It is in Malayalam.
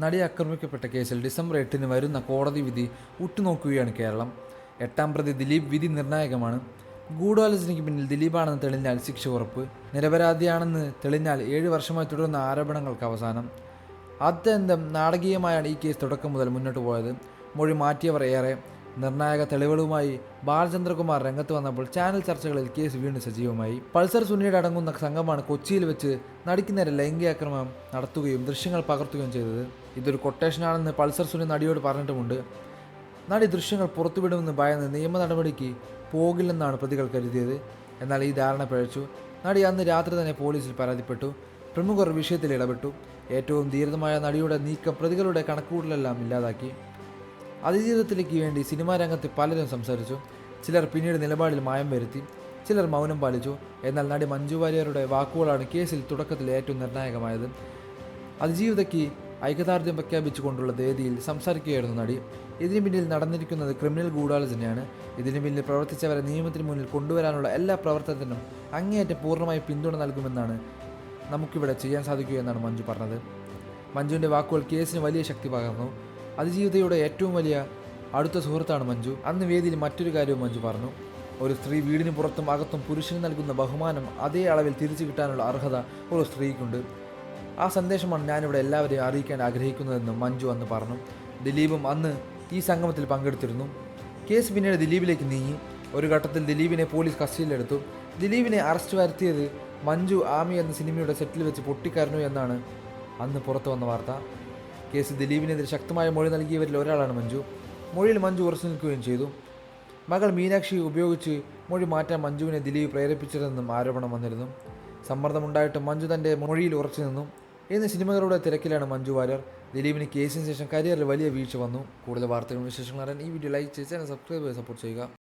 നടി ആക്രമിക്കപ്പെട്ട കേസിൽ ഡിസംബർ 8 വരുന്ന കോടതി വിധി ഉറ്റുനോക്കുകയാണ് കേരളം. 8-ാം പ്രതി ദിലീപ് വിധി നിർണായകമാണ്. ഗൂഢാലോചനയ്ക്ക് പിന്നിൽ ദിലീപാണെന്ന് തെളിഞ്ഞാൽ ശിക്ഷ ഉറപ്പ്. നിരപരാധിയാണെന്ന് തെളിഞ്ഞാൽ 7 വർഷമായി തുടരുന്ന ആരോപണങ്ങൾക്ക് അവസാനം. അത്യന്തം നാടകീയമായാണ് ഈ കേസ് തുടക്കം മുതൽ മുന്നോട്ട് പോയത്. മൊഴി മാറ്റിയവർ ഏറെ. നിർണായക തെളിവുകളുമായി ബാലചന്ദ്രകുമാർ രംഗത്ത് വന്നപ്പോൾ ചാനൽ ചർച്ചകളിൽ കേസ് വീണ്ടും സജീവമായി. പൾസർ സുനിയുടെ അടങ്ങുന്ന സംഘമാണ് കൊച്ചിയിൽ വെച്ച് നടിക്ക് നേരെ ലൈംഗികാക്രമണം നടത്തുകയും ദൃശ്യങ്ങൾ പകർത്തുകയും ചെയ്തത്. ഇതൊരു കൊട്ടേഷനാണെന്ന് പൾസർ സുനി നടിയോട് പറഞ്ഞിട്ടുമുണ്ട്. നടി ദൃശ്യങ്ങൾ പുറത്തുവിടുമെന്ന് ഭയന്ന് നിയമ നടപടിക്ക് പോകില്ലെന്നാണ് പ്രതികൾ കരുതിയത്. എന്നാൽ ഈ ധാരണ പിഴച്ചു. നടി അന്ന് രാത്രി തന്നെ പോലീസിൽ പരാതിപ്പെട്ടു. പ്രമുഖർ വിഷയത്തിൽ ഇടപെട്ടു. ഏറ്റവും ധീരമായ നടിയുടെ നീക്കം പ്രതികളുടെ കണക്കുകൂട്ടലെല്ലാം ഇല്ലാതാക്കി. അതിജീവിതത്തിലേക്ക് വേണ്ടി സിനിമാ രംഗത്ത് പലരും സംസാരിച്ചു. ചിലർ പിന്നീട് നിലപാടിൽ മായം വരുത്തി, ചിലർ മൗനം പാലിച്ചു. എന്നാൽ നടി മഞ്ജു വാര്യരുടെ വാക്കുകളാണ് കേസിൽ തുടക്കത്തിൽ ഏറ്റവും നിർണായകമായത്. അതിജീവിതയ്ക്ക് ഐക്യദാർഢ്യം പ്രഖ്യാപിച്ചുകൊണ്ടുള്ള വേദിയിൽ സംസാരിക്കുകയായിരുന്നു നടി. ഇതിനു പിന്നിൽ നടന്നിരിക്കുന്നത് ക്രിമിനൽ ഗൂഢാലോചനയാണ്. ഇതിനു പിന്നിൽ പ്രവർത്തിച്ചവരെ നിയമത്തിന് മുന്നിൽ കൊണ്ടുവരാനുള്ള എല്ലാ പ്രവർത്തനത്തിനും അങ്ങേയറ്റം പൂർണ്ണമായി പിന്തുണ നൽകുമെന്നാണ് നമുക്കിവിടെ ചെയ്യാൻ സാധിക്കുകയെന്നാണ് മഞ്ജു പറഞ്ഞത്. മഞ്ജുവിൻ്റെ വാക്കുകൾ കേസിന് വലിയ ശക്തി പകർന്നു. അതിജീവിതയുടെ ഏറ്റവും വലിയ അടുത്ത സുഹൃത്താണ് മഞ്ജു. അന്ന് വേദിയിൽ മറ്റൊരു കാര്യവും മഞ്ജു പറഞ്ഞു. ഒരു സ്ത്രീ വീടിന് പുറത്തും അകത്തും പുരുഷന് നൽകുന്ന ബഹുമാനം അതേ അളവിൽ തിരിച്ചു കിട്ടാനുള്ള അർഹത ഒരു സ്ത്രീക്കുണ്ട്. ആ സന്ദേശമാണ് ഞാനിവിടെ എല്ലാവരെയും അറിയിക്കാൻ ആഗ്രഹിക്കുന്നതെന്നും മഞ്ജു അന്ന് പറഞ്ഞു. ദിലീപും അന്ന് ഈ സംഗമത്തിൽ പങ്കെടുത്തിരുന്നു. കേസ് പിന്നീട് ദിലീപിലേക്ക് നീങ്ങി. ഒരു ഘട്ടത്തിൽ ദിലീപിനെ പോലീസ് കസ്റ്റഡിയിലെടുത്തു. ദിലീപിനെ അറസ്റ്റ് വരുത്തിയത് മഞ്ജു ആമി എന്ന സിനിമയുടെ സെറ്റിൽ വെച്ച് പൊട്ടിക്കരഞ്ഞു എന്നാണ് അന്ന് പുറത്തു വന്ന വാർത്ത. കേസ് ദിലീപിനെതിരെ ശക്തമായ മൊഴി നൽകിയവരിൽ ഒരാളാണ് മഞ്ജു. മൊഴിയിൽ മഞ്ജു ഉറച്ചു നിൽക്കുകയും ചെയ്തു. മകൾ മീനാക്ഷി ഉപയോഗിച്ച് മൊഴി മാറ്റാൻ മഞ്ജുവിനെ ദിലീപ് പ്രേരിപ്പിച്ചതെന്നും ആരോപണം വന്നിരുന്നു. സമ്മർദ്ദമുണ്ടായിട്ടും മഞ്ജു തൻ്റെ മൊഴിയിൽ ഉറച്ചു നിന്നു. ഇന്ന് സിനിമകളുടെ തിരക്കിലാണ് മഞ്ജു വാര്യർ. ദിലീപിന് കേസിന് ശേഷം കരിയറിൽ വലിയ വീഴ്ച വന്നു. കൂടുതൽ വാർത്തകളും വിശേഷങ്ങളും അറിയാൻ ഈ വീഡിയോ ലൈക്ക് ചെയ്ത് ചാനൽ സബ്സ്ക്രൈബ് ചെയ്ത് സപ്പോർട്ട് ചെയ്യുക.